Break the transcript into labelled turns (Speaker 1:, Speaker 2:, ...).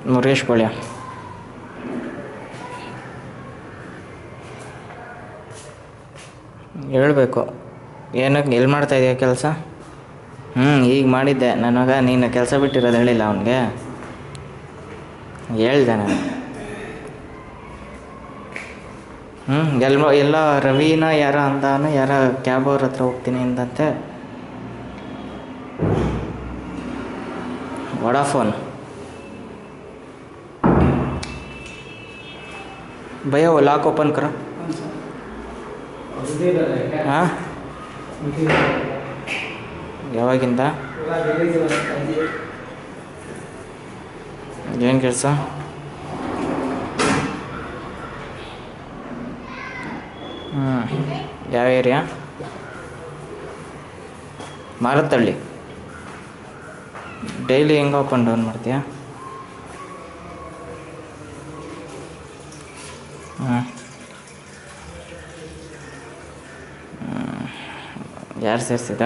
Speaker 1: ಮುರುಗೇಶ್ ಪಾಳ್ಯ. ಹೇಳ್ಬೇಕು, ಏನಕ್ಕೆ ಎಲ್ಲಿ ಮಾಡ್ತಾಯಿದ್ಯಾ ಕೆಲಸ? ಈಗ ಮಾಡಿದ್ದೆ ನನಗೆ. ನೀನು ಕೆಲಸ ಬಿಟ್ಟಿರೋದು ಹೇಳಿಲ್ಲ ಅವನಿಗೆ? ಹೇಳ್ದೆ ನಾನು. ಎಲ್ಲ ರವಿನ ಯಾರ ಅಂದಾನು, ಯಾರ ಕ್ಯಾಬ್ ಅವ್ರ ಹತ್ರ ಹೋಗ್ತೀನಿ ಅಂದಂತೆ. ವಡಾಫೋನ್. ಭಯ ಲಾಕ್ ಓಪನ್ ಕರ. ಹಾಂ, ಯಾವಾಗಿಂದ? ಏನು ಕೆಲಸ? ಯಾವ ಏರಿಯಾ? ಮಾರತ್ತಳ್ಳಿ. ಡೈಲಿ ಹೆಂಗೆ ಅಪ್ ಆ್ಯಂಡ್ ಡೌನ್ ಮಾಡ್ತೀಯಾ? ಯಾರು ಸೇರಿಸಿದ?